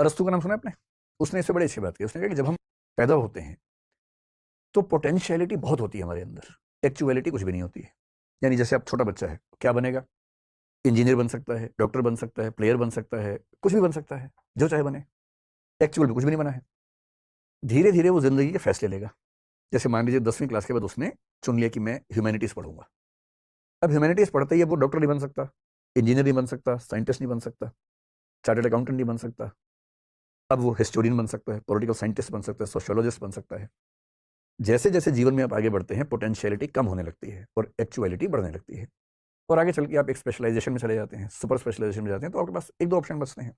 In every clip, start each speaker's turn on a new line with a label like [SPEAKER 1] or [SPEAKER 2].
[SPEAKER 1] अरस्तु का नाम सुना आपने? उसने इससे बड़ी अच्छी बात की। उसने कहा कि जब हम पैदा होते हैं तो पोटेंशियलिटी बहुत होती है हमारे अंदर, एक्चुअलिटी कुछ भी नहीं होती है। यानी जैसे आप छोटा बच्चा है, क्या बनेगा? इंजीनियर बन सकता है, डॉक्टर बन सकता है, प्लेयर बन सकता है, कुछ भी बन सकता है, जो चाहे बने। एक्चुअल में कुछ भी नहीं बना है। धीरे धीरे वो जिंदगी के फैसले लेगा। जैसे मान लीजिए 10वीं क्लास के बाद उसने चुन लिया कि मैं ह्यूमैनिटीज पढ़ूंगा। अब ह्यूमैनिटीज पढ़ते ही अब वो डॉक्टर नहीं बन सकता, इंजीनियर नहीं बन सकता, साइंटिस्ट नहीं बन सकता, चार्टर्ड अकाउंटेंट नहीं बन सकता। अब वो हिस्टोरियन बन सकता है, पॉलिटिकल साइंटिस्ट बन सकता है, सोशियोलॉजिस्ट बन सकता है। जैसे जैसे जीवन में आप आगे बढ़ते हैं पोटेंशियलिटी कम होने लगती है और एक्चुअलिटी बढ़ने लगती है। और आगे चल के आप एक स्पेशलाइजेशन में चले जाते हैं, सुपर स्पेशलाइजेशन में जाते हैं, तो आपके पास एक दो ऑप्शन बचते हैं।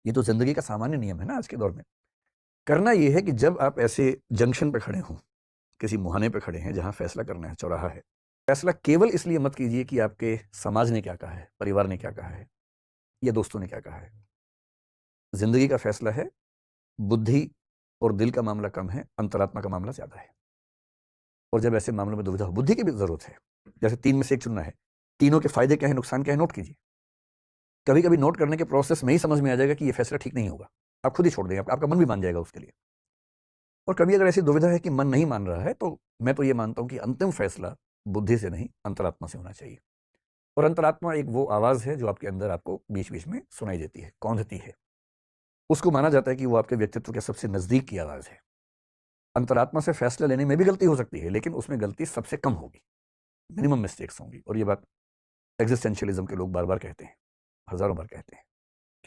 [SPEAKER 1] ये तो जिंदगी का सामान्य नियम है ना आज के दौर में। करना ये है कि जब आप ऐसे जंक्शन पे खड़े हों, किसी मुहाने पे खड़े हैं जहां फैसला करना है, चौराहा है, फैसला केवल इसलिए मत कीजिए कि आपके समाज ने क्या कहा है, परिवार ने क्या कहा है, या दोस्तों ने क्या कहा है। जिंदगी का फैसला है, बुद्धि और दिल का मामला कम है, अंतरात्मा का मामला ज्यादा है। और जब ऐसे मामलों में दुविधा हो, बुद्धि की भी जरूरत है। जैसे 3 में से एक चुनना है, तीनों के फायदे क्या है, नुकसान क्या है, नोट कीजिए। कभी कभी नोट करने के प्रोसेस में ही समझ में आ जाएगा कि ये फैसला ठीक नहीं होगा। आप खुद ही छोड़ देंगे, आपका मन भी मान जाएगा उसके लिए। और कभी अगर ऐसी दुविधा है कि मन नहीं मान रहा है, तो मैं तो ये मानता हूं कि अंतिम फैसला बुद्धि से नहीं, अंतरात्मा से होना चाहिए। और अंतरात्मा एक वो आवाज है जो आपके अंदर आपको बीच बीच में सुनाई देती है, कौंधती है। उसको माना जाता है कि वो आपके व्यक्तित्व के सबसे नजदीक की आवाज है। अंतरात्मा से फैसला लेने में भी गलती हो सकती है, लेकिन उसमें गलती सबसे कम होगी, मिनिमम मिस्टेक्स होंगी। और ये बात एग्जिस्टेंशियलिज्म के लोग बार बार कहते हैं, हजारों बार कहते हैं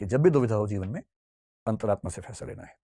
[SPEAKER 1] कि जब भी दुविधा हो जीवन में, अंतरात्मा से फैसला लेना है।